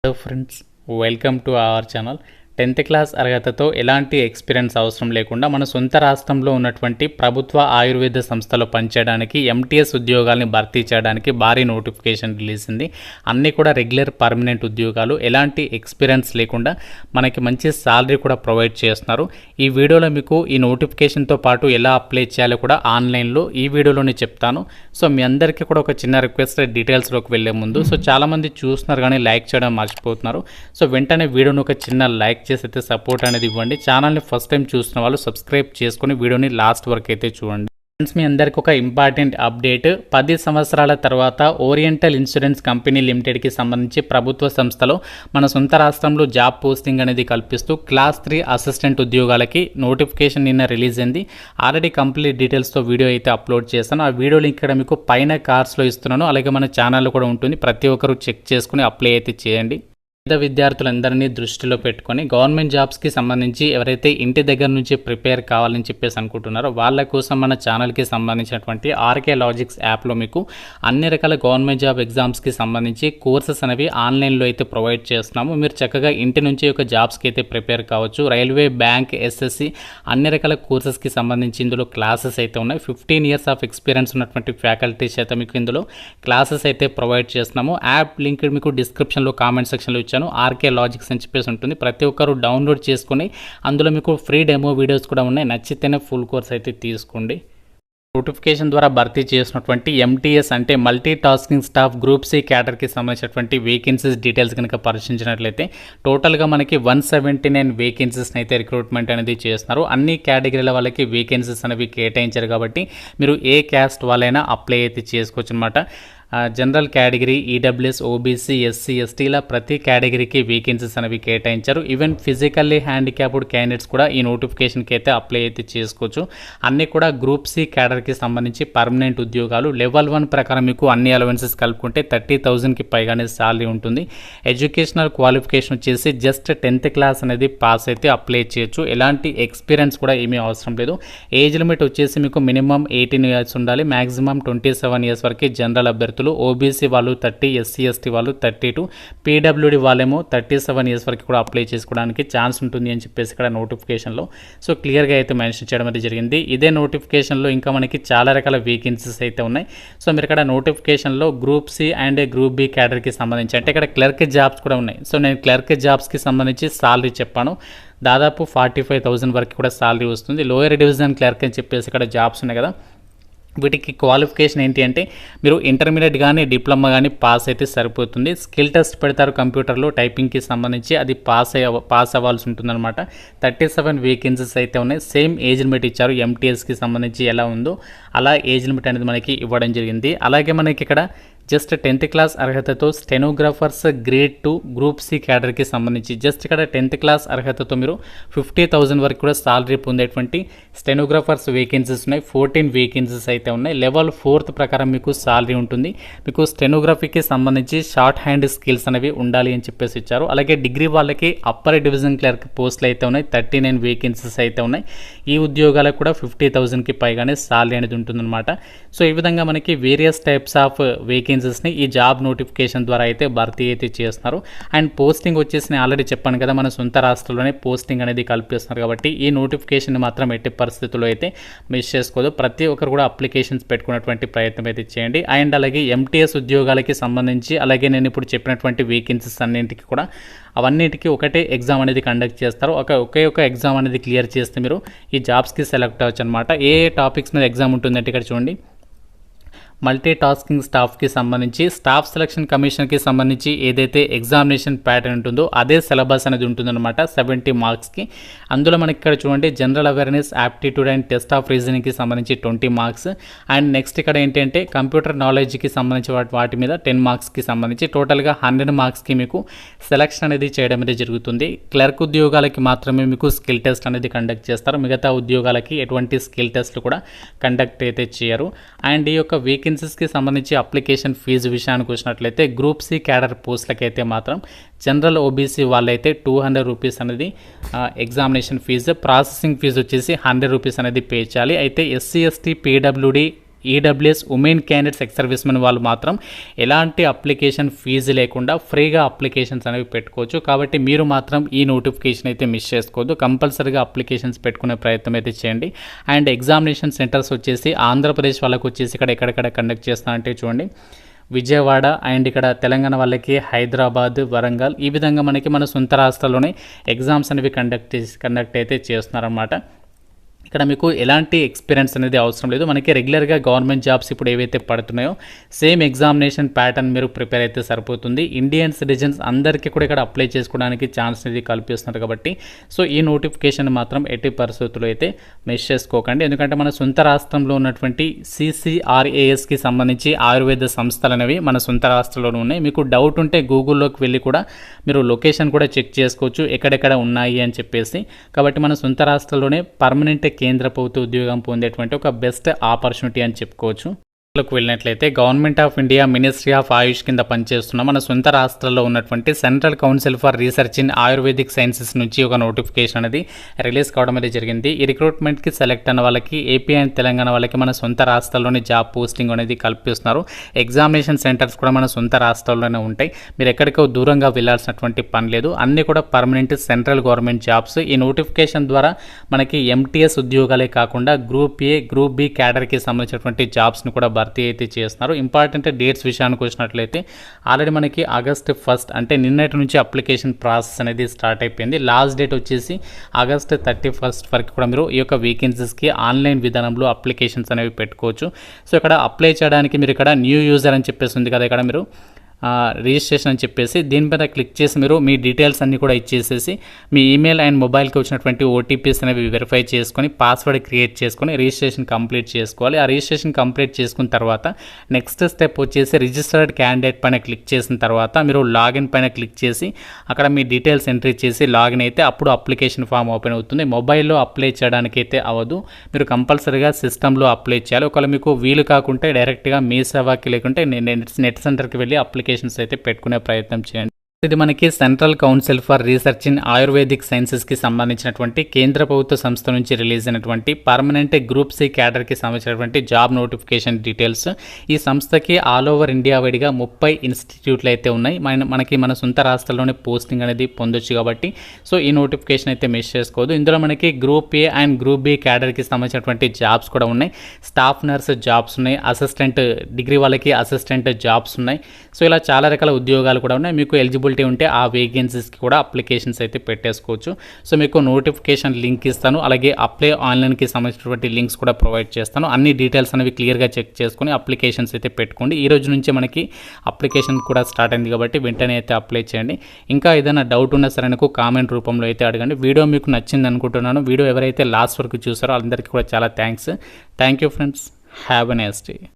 Hello friends, welcome to our channel. 10th class అర్హతతో ఎలాంటి experience అవసరం లేకుండా మన సొంత రాష్ట్రంలో ఉన్నటువంటి ప్రభుత్వ ఆయుర్వేద సంస్థలో పనిచేయడానికి ఎంటీఎస్ ఉద్యోగాల్ని భర్తీ చేయడానికి భారీ నోటిఫికేషన్ రిలీజ్ అయింది. అన్నీ కూడా రెగ్యులర్ పర్మనెంట్ ఉద్యోగాలు, ఎలాంటి ఎక్స్పీరియన్స్ లేకుండా మనకి మంచి సాలరీ కూడా ప్రొవైడ్ చేస్తున్నారు. ఈ వీడియోలో మీకు ఈ నోటిఫికేషన్తో పాటు ఎలా అప్లై చేయాలో కూడా ఆన్లైన్లో ఈ వీడియోలోనే చెప్తాను. సో మీ అందరికీ కూడా ఒక చిన్న రిక్వెస్ట్, డీటెయిల్స్లోకి వెళ్ళే ముందు చాలామంది చూస్తున్నారు కానీ లైక్ చేయడం మర్చిపోతున్నారు. సో వెంటనే వీడియోని ఒక చిన్న లైక్ చేసి అయితే సపోర్ట్ అనేది ఇవ్వండి. ఛానల్ని ఫస్ట్ టైం చూస్తున్న వాళ్ళు సబ్స్క్రైబ్ చేసుకుని వీడియోని లాస్ట్ వరకు అయితే చూడండి. ఫ్రెండ్స్, మీ అందరికీ ఒక ఇంపార్టెంట్ అప్డేట్. 10 సంవత్సరాల తర్వాత ఓరియంటల్ ఇన్సూరెన్స్ కంపెనీ లిమిటెడ్కి సంబంధించి ప్రభుత్వ సంస్థలో మన సొంత రాష్ట్రంలో జాబ్ పోస్టింగ్ అనేది కల్పిస్తూ క్లాస్ 3 అసిస్టెంట్ ఉద్యోగాలకి నోటిఫికేషన్ నిన్న రిలీజ్ అయింది. ఆల్రెడీ కంప్లీట్ డీటెయిల్స్తో వీడియో అయితే అప్లోడ్ చేస్తాను. ఆ వీడియో లింక్ ఇక్కడ మీకు పైన కార్డ్స్లో ఇస్తున్నాను. అలాగే మన ఛానల్లో కూడా ఉంటుంది. ప్రతి ఒక్కరు చెక్ చేసుకుని అప్లై అయితే చేయండి. పేద విద్యార్థులందరినీ దృష్టిలో పెట్టుకొని గవర్నమెంట్ జాబ్స్కి సంబంధించి ఎవరైతే ఇంటి దగ్గర నుంచి ప్రిపేర్ కావాలని చెప్పేసి అనుకుంటున్నారో వాళ్ళ కోసం మన ఛానల్కి సంబంధించినటువంటి ఆర్కే లాజిక్స్ యాప్లో మీకు అన్ని రకాల గవర్నమెంట్ జాబ్ ఎగ్జామ్స్కి సంబంధించి కోర్సెస్ అనేవి ఆన్లైన్లో అయితే ప్రొవైడ్ చేస్తున్నాము. మీరు చక్కగా ఇంటి నుంచి ఒక జాబ్స్కి అయితే ప్రిపేర్ కావచ్చు. రైల్వే, బ్యాంక్, ఎస్ఎస్సి అన్ని రకాల కోర్సెస్కి సంబంధించి ఇందులో క్లాసెస్ అయితే ఉన్నాయి. 15 years ఆఫ్ ఎక్స్పీరియన్స్ ఉన్నటువంటి ఫ్యాకల్టీస్ అయితే మీకు ఇందులో క్లాసెస్ అయితే ప్రొవైడ్ చేస్తున్నాము. యాప్ లింక్ మీకు డిస్క్రిప్షన్లో, కామెంట్ సెక్షన్లో ఆర్కే లాజిక్స్ అని చెప్పేసి ఉంటుంది. ప్రతి ఒక్కరు డౌన్లోడ్ చేసుకుని అందులో మీకు ఫ్రీ డెమో వీడియోస్ కూడా ఉన్నాయి. నచ్చితేనే ఫుల్ కోర్స్ అయితే తీసుకోండి. నోటిఫికేషన్ ద్వారా భర్తీ చేసినటువంటి ఎంటీఎస్ అంటే multi tasking staff group C క్యాడర్కి సంబంధించినటువంటి వేకెన్సీస్ డీటెయిల్స్ కనుక పరిశీలించినట్లయితే టోటల్గా మనకి 179 వేకెన్సీస్ని అయితే రిక్రూట్మెంట్ అనేది చేస్తున్నారు. అన్ని కేటగిరీల వాళ్ళకి వేకెన్సీస్ అనేవి కేటాయించారు కాబట్టి మీరు ఏ క్యాస్ట్ వాళ్ళైనా అప్లై అయితే చేసుకోవచ్చు అనమాట. General category, EWS, OBC, SC, ST ఇలా ప్రతి కేటగిరీకి వేకెన్సీస్ అనేవి కేటాయించారు. ఈవెన్ ఫిజికల్లీ హ్యాండిక్యాప్డ్ క్యాండిడేట్స్ కూడా ఈ నోటిఫికేషన్కి అయితే అప్లై అయితే చేసుకోవచ్చు. అన్నీ కూడా గ్రూప్ సి క్యాడర్కి సంబంధించి పర్మనెంట్ ఉద్యోగాలు. లెవెల్ 1 ప్రకారం మీకు అన్ని అలవెన్సెస్ కలుపుకుంటే 30,000కి పైగానే శాలరీ ఉంటుంది. ఎడ్యుకేషనల్ క్వాలిఫికేషన్ వచ్చేసి జస్ట్ 10th క్లాస్ అనేది పాస్ అయితే అప్లై చేయొచ్చు. ఎలాంటి ఎక్స్పీరియన్స్ కూడా ఏమీ అవసరం లేదు. ఏజ్ లిమిట్ వచ్చేసి మీకు మినిమం 18 years ఉండాలి. మ్యాక్సిమం 27 years వరకు జనరల్ అభ్యర్థులు, ఓబీసీ వాళ్ళు 30, ఎస్సీ ఎస్టీ వాళ్ళు 32, పీడబ్ల్యూడి వాళ్ళేమో 37 years వరకు కూడా అప్లై చేసుకోవడానికి ఛాన్స్ ఉంటుంది అని చెప్పేసి ఇక్కడ నోటిఫికేషన్లో సో క్లియర్గా అయితే మెన్షన్ చేయడం అయితే జరిగింది. ఇదే నోటిఫికేషన్లో ఇంకా మనకి చాలా రకాల వేకెన్సీస్ అయితే ఉన్నాయి. సో మీరు ఇక్కడ నోటిఫికేషన్లో group C and group B క్యాడర్కి సంబంధించి అంటే ఇక్కడ క్లర్క్ జాబ్స్ కూడా ఉన్నాయి. సో నేను క్లర్క్ జాబ్స్కి సంబంధించి సాలరీ చెప్పాను. దాదాపు 45,000 వరకు కూడా సాలరీ వస్తుంది. లోయర్ డివిజన్ క్లర్క్ అని చెప్పేసి ఇక్కడ జాబ్స్ ఉన్నాయి కదా, వీటికి క్వాలిఫికేషన్ ఏంటి అంటే మీరు ఇంటర్మీడియట్ కానీ డిప్లొమా కానీ పాస్ అయితే సరిపోతుంది. స్కిల్ టెస్ట్ పెడతారు కంప్యూటర్లో టైపింగ్కి సంబంధించి, అది పాస్ అవ్వాల్సి ఉంటుందన్నమాట. 37 వేకెన్సీస్ అయితే ఉన్నాయి. సేమ్ ఏజ్ లిమిట్ ఇచ్చారు. ఎంటీఎస్కి సంబంధించి ఎలా ఉందో అలా ఏజ్ లిమిట్ అనేది మనకి ఇవ్వడం జరిగింది. అలాగే మనకి ఇక్కడ జస్ట్ 10th క్లాస్ అర్హతతో స్టెనోగ్రాఫర్స్ గ్రేడ్ 2 గ్రూప్ సి క్యాడర్కి సంబంధించి జస్ట్ ఇక్కడ 10th క్లాస్ అర్హతతో మీరు 50,000 వరకు కూడా సాలరీ పొందేటువంటి స్టెనోగ్రాఫర్స్ వేకెన్సీస్ ఉన్నాయి. 14 వేకెన్సీస్ అయితే ఉన్నాయి. లెవెల్ 4th ప్రకారం మీకు సాలరీ ఉంటుంది. మీకు స్టెనోగ్రఫీకి సంబంధించి షార్ట్ హ్యాండ్ స్కిల్స్ అనేవి ఉండాలి అని చెప్పేసి ఇచ్చారు. అలాగే డిగ్రీ వాళ్ళకి అప్పర్ డివిజన్ క్లర్క్ పోస్టులు అయితే ఉన్నాయి. 39 వేకెన్సీస్ అయితే ఉన్నాయి. ఈ ఉద్యోగాలకు కూడా 50,000కి పైగానే సాలరీ అనేది ఉంటుందన్నమాట. సో ఈ విధంగా మనకి వేరియస్ టైప్స్ ఆఫ్ వేకెన్సీస్ని ఈ జాబ్ నోటిఫికేషన్ ద్వారా అయితే భర్తీ అయితే చేస్తున్నారు. అండ్ పోస్టింగ్ వచ్చేసి నేను ఆల్రెడీ చెప్పాను కదా, మన సొంత రాష్ట్రంలోనే పోస్టింగ్ అనేది కల్పిస్తున్నారు కాబట్టి ఈ నోటిఫికేషన్ మాత్రం ఎట్టి పరిస్థితుల్లో అయితే మిస్ చేసుకోదు. ప్రతి ఒక్కరు కూడా అప్లికేషన్స్ పెట్టుకున్నటువంటి ప్రయత్నం అయితే చేయండి. అండ్ అలాగే ఎంటీఎస్ ఉద్యోగాలకి సంబంధించి అలాగే నేను ఇప్పుడు చెప్పినటువంటి వేకెన్సీస్ అన్నింటికి కూడా అవన్నిటికీ ఒకటే ఎగ్జామ్ అనేది కండక్ట్ చేస్తారు. ఒకే ఒక ఎగ్జామ్ అనేది క్లియర్ చేస్తే మీరు ఈ జాబ్స్కి సెలెక్ట్ అవ్వచ్చు అనమాట. ఏ టాపిక్స్ మీద ఎగ్జామ్ ఉంటుందంటే ఇక్కడ చూడండి, మల్టీ టాస్కింగ్ స్టాఫ్కి సంబంధించి స్టాఫ్ సెలక్షన్ కమిషన్కి సంబంధించి ఏదైతే ఎగ్జామినేషన్ ప్యాటర్న్ ఉంటుందో అదే సిలబస్ అనేది ఉంటుందన్నమాట 70 మార్క్స్కి. అందులో మనకి ఇక్కడ చూడండి general awareness, aptitude and test of రీజనింగ్కి సంబంధించి 20 మార్క్స్. అండ్ నెక్స్ట్ ఇక్కడ ఏంటంటే కంప్యూటర్ నాలెడ్జ్కి సంబంధించి వాటి మీద 10 మార్క్స్కి సంబంధించి టోటల్గా 100 మార్క్స్కి మీకు సెలక్షన్ అనేది చేయడం అనేది జరుగుతుంది. క్లర్క్ ఉద్యోగాలకి మాత్రమే మీకు స్కిల్ టెస్ట్ అనేది కండక్ట్ చేస్తారు. మిగతా ఉద్యోగాలకి ఎటువంటి స్కిల్ టెస్ట్లు కూడా కండక్ట్ అయితే చేయరు. అండ్ ఈ యొక్క వేకెన్సీస్కి సంబంధించి అప్లికేషన్ ఫీజు విషయానికి వచ్చినట్లయితే గ్రూప్ సి క్యాడర్ పోస్టులకైతే మాత్రం జనరల్ ఓబీసీ వాళ్ళైతే 200 రూపీస్ అనేది ఎగ్జామినేషన్ ఫీజు, ప్రాసెసింగ్ ఫీజు వచ్చేసి 100 రూపీస్ అనేది పే చేయాలి. అయితే SC ST PWD EWS women candidates ex servicemen వాళ్ళు మాత్రం ఎలాంటి అప్లికేషన్ ఫీజు లేకుండా ఫ్రీగా అప్లికేషన్స్ అనేవి పెట్టుకోవచ్చు. కాబట్టి మీరు మాత్రం ఈ నోటిఫికేషన్ అయితే మిస్ చేసుకోవద్దు. కంపల్సరీగా అప్లికేషన్స్ పెట్టుకునే ప్రయత్నం అయితే చేయండి. అండ్ ఎగ్జామినేషన్ సెంటర్స్ వచ్చేసి ఆంధ్రప్రదేశ్ వాళ్ళకు వచ్చేసి ఇక్కడ ఎక్కడెక్కడ కండక్ట్ చేస్తానంటే చూడండి, విజయవాడ అండ్ ఇక్కడ తెలంగాణ వాళ్ళకి హైదరాబాద్, వరంగల్, ఈ విధంగా మనకి మన సొంత రాష్ట్రాల్లోనే ఎగ్జామ్స్ అనేవి కండక్ట్ అయితే చేస్తున్నారన్నమాట. ఇక్కడ మీకు ఎలాంటి ఎక్స్పీరియన్స్ అనేది అవసరం లేదు. మనకి రెగ్యులర్గా గవర్నమెంట్ జాబ్స్ ఇప్పుడు ఏవైతే పడుతున్నాయో సేమ్ ఎగ్జామినేషన్ ప్యాటర్న్ మీరు ప్రిపేర్ అయితే సరిపోతుంది. ఇండియన్ సిటిజన్స్ అందరికీ కూడా ఇక్కడ అప్లై చేసుకోవడానికి ఛాన్స్ అనేది కల్పిస్తున్నారు కాబట్టి సో ఈ నోటిఫికేషన్ మాత్రం ఎట్టి పరిస్థితుల్లో అయితే మిస్ చేసుకోకండి. ఎందుకంటే మన సొంత రాష్ట్రంలో ఉన్నటువంటి CCRASకి సంబంధించి ఆయుర్వేద సంస్థలు అనేవి మన సొంత రాష్ట్రంలోనే ఉన్నాయి. మీకు డౌట్ ఉంటే గూగుల్లోకి వెళ్ళి కూడా మీరు లొకేషన్ కూడా చెక్ చేసుకోవచ్చు ఎక్కడెక్కడ ఉన్నాయి అని చెప్పేసి. కాబట్టి మన సొంత రాష్ట్రంలోనే పర్మనెంట్ కేంద్ర ప్రభుత్వ ఉద్యోగం పొందేటువంటి ఒక బెస్ట్ ఆపర్చునిటీ అని చెప్పుకోవచ్చు. వెళ్ళినట్లయితే government of India ministry of AYUSH కింద పనిచేస్తున్న మన సొంత రాష్ట్రాల్లో ఉన్నటువంటి central council for research in ayurvedic sciences నుంచి ఒక నోటిఫికేషన్ అనేది రిలీజ్ కావడం అనేది జరిగింది. ఈ రిక్రూట్మెంట్కి సెలెక్ట్ అయిన వాళ్ళకి ఏపీ అండ్ తెలంగాణ వాళ్ళకి మన సొంత రాష్ట్రాల్లోనే జాబ్ పోస్టింగ్ అనేది కల్పిస్తున్నారు. ఎగ్జామినేషన్ సెంటర్స్ కూడా మన సొంత రాష్ట్రాల్లోనే ఉంటాయి. మీరు ఎక్కడికో దూరంగా వెళ్లాల్సినటువంటి పని లేదు. అన్నీ కూడా పర్మనెంట్ సెంట్రల్ గవర్నమెంట్ జాబ్స్. ఈ నోటిఫికేషన్ ద్వారా మనకి MTS ఉద్యోగాలే కాకుండా గ్రూప్ A, గ్రూప్ B క్యాడర్కి సంబంధించినటువంటి జాబ్స్ని కూడా భర్తీ అయితే చేస్తున్నారు. ఇంపార్టెంట్ డేట్స్ విషయానికి వచ్చినట్లయితే ఆల్రెడీ మనకి August 1 అంటే నిన్నటి నుంచి అప్లికేషన్ ప్రాసెస్ అనేది స్టార్ట్ అయిపోయింది. లాస్ట్ డేట్ వచ్చేసి August 31 వరకు కూడా మీరు ఈ యొక్క వేకెన్సీస్కి ఆన్లైన్ విధానంలో అప్లికేషన్స్ అనేవి పెట్టుకోవచ్చు. సో ఇక్కడ అప్లై చేయడానికి మీరు ఇక్కడ న్యూ యూజర్ అని చెప్పేసి ఉంది కదా, ఇక్కడ మీరు రిజిస్ట్రేషన్ అని చెప్పేసి దీనిపైన క్లిక్ చేసి మీరు మీ డీటెయిల్స్ అన్నీ కూడా ఇచ్చేసేసి మీ ఈమెయిల్ అండ్ మొబైల్కి వచ్చినటువంటి OTPs అనేవి వెరిఫై చేసుకొని పాస్వర్డ్ క్రియేట్ చేసుకొని రిజిస్ట్రేషన్ కంప్లీట్ చేసుకోవాలి. ఆ రిజిస్ట్రేషన్ కంప్లీట్ చేసుకున్న తర్వాత నెక్స్ట్ స్టెప్ వచ్చేసి రిజిస్టర్డ్ క్యాండిడేట్ పైన క్లిక్ చేసిన తర్వాత మీరు లాగిన్ పైన క్లిక్ చేసి అక్కడ మీ డీటెయిల్స్ ఎంట్రీ చేసి లాగిన్ అయితే అప్పుడు అప్లికేషన్ ఫామ్ ఓపెన్ అవుతుంది. మొబైల్లో అప్లై చేయడానికి అయితే అవ్వదు, మీరు కంపల్సరీగా సిస్టంలో అప్లై చేయాలి. ఒకవేళ మీకు వీలు కాకుంటే డైరెక్ట్గా మీ సేవాకి లేకుంటే నెట్ సెంటర్కి వెళ్ళి అప్లికేషన్స్ అయితే పెట్టుకునే ప్రయత్నం చేయండి. ఇది మనకి central council for research in ayurvedic సైన్సెస్కి సంబంధించినటువంటి కేంద్ర ప్రభుత్వ సంస్థ నుంచి రిలీజ్ అయినటువంటి పర్మనెంట్ గ్రూప్ C క్యాడర్కి సంబంధించినటువంటి జాబ్ నోటిఫికేషన్ డీటెయిల్స్. ఈ సంస్థకి ఆల్ ఓవర్ ఇండియా వైడ్గా 30 ఇన్స్టిట్యూట్లు అయితే ఉన్నాయి. మనకి మన సొంత రాష్ట్రాల్లోనే పోస్టింగ్ అనేది పొందొచ్చు కాబట్టి సో ఈ నోటిఫికేషన్ అయితే మిస్ చేసుకోవద్దు. ఇందులో మనకి group A and group B క్యాడర్కి సంబంధించినటువంటి జాబ్స్ కూడా ఉన్నాయి. స్టాఫ్ నర్స్ జాబ్స్ ఉన్నాయి, అసిస్టెంట్ డిగ్రీ వాళ్ళకి అసిస్టెంట్ జాబ్స్ ఉన్నాయి. సో ఇలా చాలా రకాల ఉద్యోగాలు కూడా ఉన్నాయి. మీకు ఎలిజిబిలిటీ ఉంటే ఆ వేకెన్సీస్కి కూడా అప్లికేషన్స్ అయితే పెట్టేసుకోవచ్చు. సో మీకు నోటిఫికేషన్ లింక్ ఇస్తాను, అలాగే అప్లై ఆన్లైన్కి సంబంధించినటువంటి లింక్స్ కూడా ప్రొవైడ్ చేస్తాను. అన్ని డీటెయిల్స్ అనేవి క్లియర్గా చెక్ చేసుకొని అప్లికేషన్స్ అయితే పెట్టుకోండి. ఈ రోజు నుంచే మనకి అప్లికేషన్ కూడా స్టార్ట్ అయింది కాబట్టి వెంటనే అయితే అప్లై చేయండి. ఇంకా ఏదైనా డౌట్ ఉన్నా సరే నాకు కామెంట్ రూపంలో అయితే అడగండి. వీడియో మీకు నచ్చింది అనుకుంటున్నాను. వీడియో ఎవరైతే లాస్ట్ వరకు చూసారో అందరికీ కూడా చాలా thank you friends. Have a nice day.